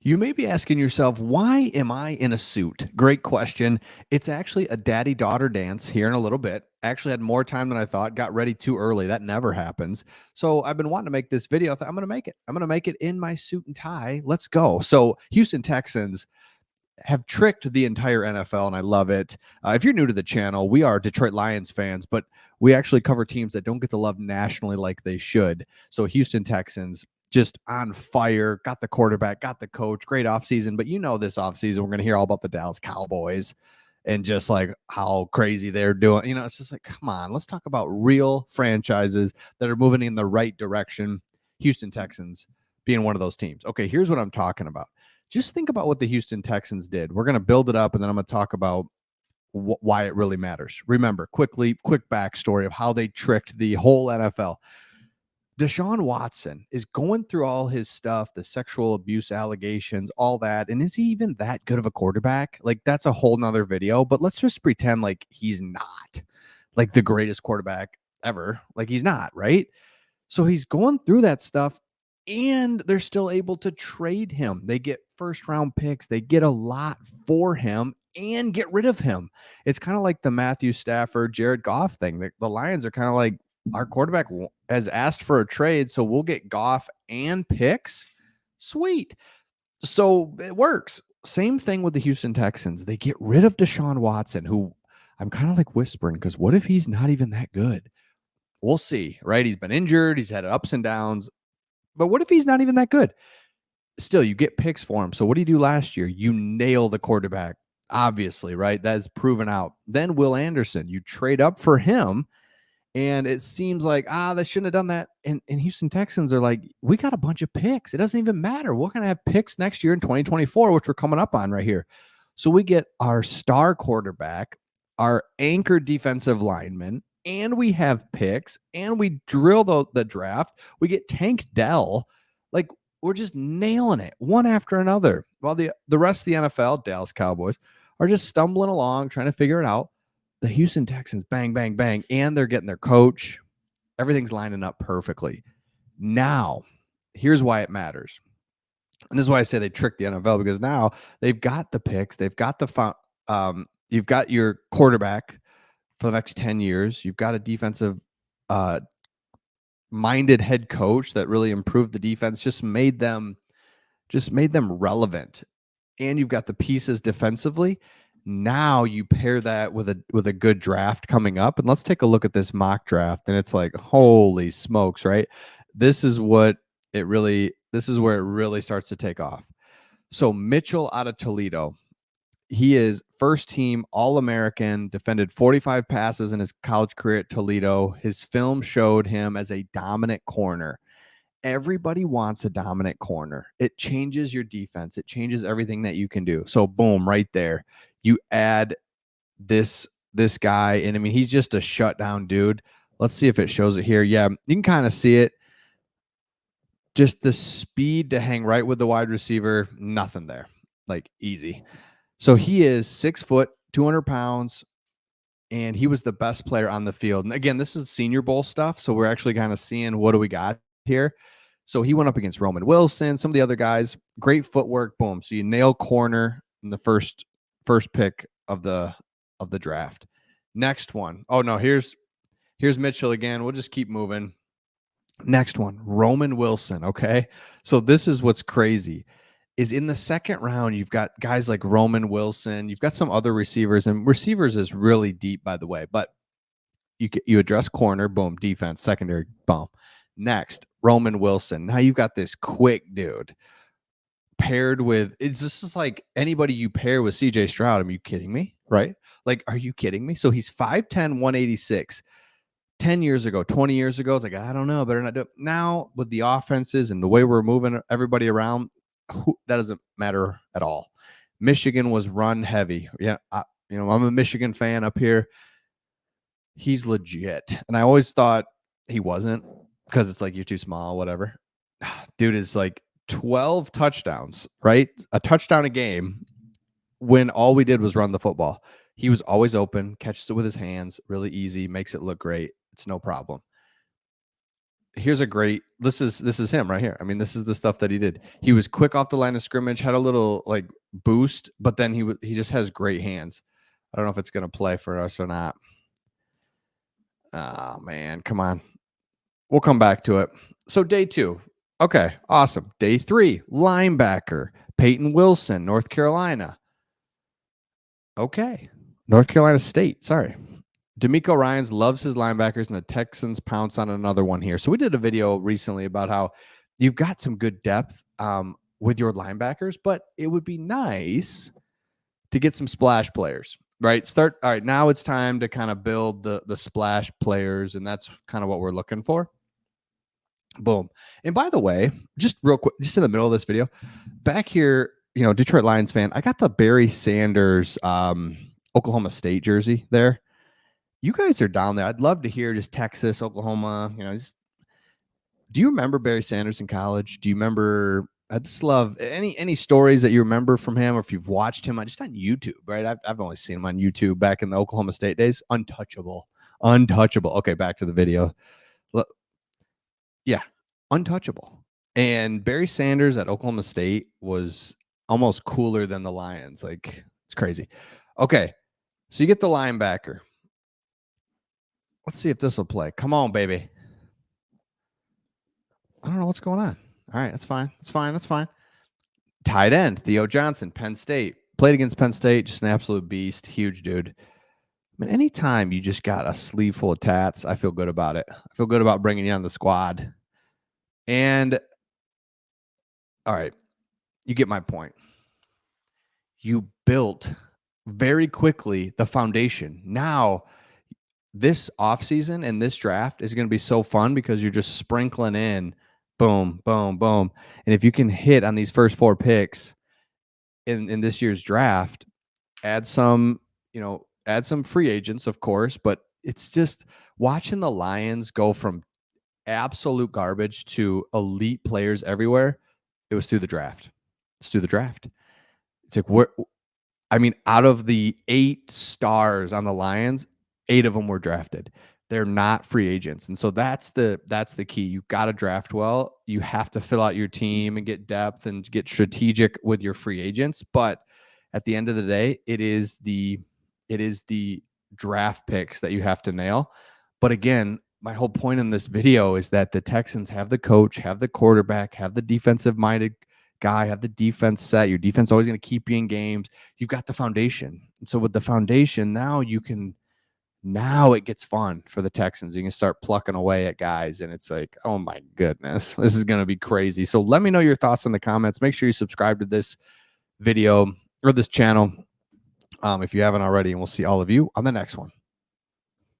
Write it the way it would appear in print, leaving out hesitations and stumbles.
You may be asking yourself, why am I in a suit? Great question. It's actually a daddy daughter dance here in a little bit. Actually, had more time than I thought, got ready too early. That never happens. So, I've been wanting to make this video. I thought, I'm going to make it. I'm going to make it in my suit and tie. Let's go. So, Houston Texans have tricked the entire NFL, and I love it. If you're new to the channel, we are Detroit Lions fans, but we actually cover teams that don't get the love nationally like they should. So, Houston Texans just on fire, got the quarterback, got the coach, great offseason. But this offseason, we're going to hear all about the Dallas Cowboys and just like how crazy they're doing. It's just like, come on, let's talk about real franchises that are moving in the right direction. Houston Texans being one of those teams. Okay, here's what I'm talking about. Just think about what the Houston Texans did. We're going to build it up, and then I'm going to talk about why it really matters. Remember, quick backstory of how they tricked the whole NFL. Deshaun Watson is going through all his stuff, the sexual abuse allegations, all that. And is he even that good of a quarterback? Like, that's a whole nother video, but let's just pretend like he's not like the greatest quarterback ever. Like, he's not, right? So he's going through that stuff, and they're still able to trade him. They get first round picks, they get a lot for him and get rid of him. It's kind of like the Matthew Stafford, Jared Goff thing. The Lions are kind of like, our quarterback has asked for a trade, so we'll get Goff and picks. Sweet. So it works. Same thing with the Houston Texans. They get rid of Deshaun Watson, who I'm kind of like whispering, because what if he's not even that good? We'll see, right? He's been injured. He's had ups and downs. But what if he's not even that good? Still, you get picks for him. So what do you do last year? You nail the quarterback, obviously, right? That is proven out. Then Will Anderson, you trade up for him. And it seems like, they shouldn't have done that. And Houston Texans are like, we got a bunch of picks. It doesn't even matter. We're going to have picks next year in 2024, which we're coming up on right here. So we get our star quarterback, our anchor defensive lineman, and we have picks, and we drill the draft. We get Tank Dell. Like, we're just nailing it one after another. While the rest of the NFL, Dallas Cowboys, are just stumbling along, trying to figure it out. The Houston Texans, bang, bang, bang, and they're getting their coach. Everything's lining up perfectly. Now, here's why it matters. And this is why I say they tricked the NFL, because now they've got the picks, they've got you've got your quarterback for the next 10 years. You've got a defensive minded head coach that really improved the defense, just made them relevant. And you've got the pieces defensively. Now you pair that with a good draft coming up, and let's take a look at this mock draft. And it's like, holy smokes, right? This is where it really starts to take off. So Mitchell out of Toledo, he is first team All-American, defended 45 passes in his college career at Toledo. His film showed him as a dominant corner. Everybody wants a dominant corner. It changes your defense. It changes everything that you can do. So boom, right there. You add this guy, and I mean, he's just a shutdown dude. Let's see if it shows it here. Yeah, you can kind of see it. Just the speed to hang right with the wide receiver, nothing there. Like, easy. So he is 6 foot, 200 pounds, and he was the best player on the field. And again, this is Senior Bowl stuff, so we're actually kind of seeing what do we got here. So he went up against Roman Wilson, some of the other guys. Great footwork, boom. So you nail corner in the first pick of the draft. Next one. Oh no, here's Mitchell again. We'll just keep moving. Next one, Roman Wilson. Okay, so this is what's crazy. Is in the second round, you've got guys like Roman Wilson. You've got some other receivers, and receivers is really deep, by the way. But you address corner, boom, defense, secondary, boom. Next, Roman Wilson. Now you've got this quick dude paired with, it's just like anybody you pair with CJ Stroud. Are you kidding me? Right? Like, are you kidding me? So he's 5'10", 186. 10 years ago, 20 years ago, it's like, I don't know, better not do it. Now, with the offenses and the way we're moving everybody around, that doesn't matter at all. Michigan was run heavy. Yeah, I'm a Michigan fan up here. He's legit. And I always thought he wasn't, because it's like, you're too small, whatever. Dude is like 12 touchdowns, right? A touchdown a game when all we did was run the football. He was always open, catches it with his hands, really easy, makes it look great. It's no problem. here's a great this is him right here. I mean, this is the stuff that he did. He was quick off the line of scrimmage, had a little like boost, but then he just has great hands. I don't know if it's gonna play for us or not. Oh man, come on. We'll come back to it. So day 2. Okay, awesome. Day 3, linebacker, Peyton Wilson, North Carolina. Okay. North Carolina State, sorry. D'Amico Ryans loves his linebackers, and the Texans pounce on another one here. So we did a video recently about how you've got some good depth with your linebackers, but it would be nice to get some splash players, right? All right, now it's time to kind of build the splash players, and that's kind of what we're looking for. Boom. And by the way, just real quick, just in the middle of this video, back here, Detroit Lions fan, I got the Barry Sanders Oklahoma State jersey there. You guys are down there. I'd love to hear just Texas, Oklahoma, do you remember Barry Sanders in college? Do you remember? I just love any stories that you remember from him, or if you've watched him just on YouTube, right? I've only seen him on YouTube back in the Oklahoma State days. Untouchable. Okay, back to the video. Yeah, untouchable. And Barry Sanders at Oklahoma State was almost cooler than the Lions. Like, it's crazy. Okay, so you get the linebacker. Let's see if this will play. Come on, baby. I don't know what's going on. All right, that's fine. That's fine. Tight end, Theo Johnson, Penn State. Played against Penn State, just an absolute beast. Huge dude. I mean, anytime you just got a sleeve full of tats, I feel good about it. I feel good about bringing you on the squad. And, all right, you get my point. You built very quickly the foundation. Now, this offseason and this draft is going to be so fun because you're just sprinkling in boom, boom, boom. And if you can hit on these first 4 picks in this year's draft, add some free agents, of course, but it's just watching the Lions go from absolute garbage to elite players everywhere. It was through the draft. It's through the draft. It's like, out of the 8 stars on the Lions, 8 of them were drafted. They're not free agents. And so that's the key. You got to draft well. You have to fill out your team and get depth and get strategic with your free agents. But at the end of the day, it is the draft picks that you have to nail. But again, my whole point in this video is that the Texans have the coach, have the quarterback, have the defensive minded guy, have the defense set. Your defense always going to keep you in games. You've got the foundation. And so with the foundation, now it gets fun for the Texans. You can start plucking away at guys, and it's like, oh my goodness, this is going to be crazy. So let me know your thoughts in the comments. Make sure you subscribe to this video or this channel if you haven't already, and we'll see all of you on the next one.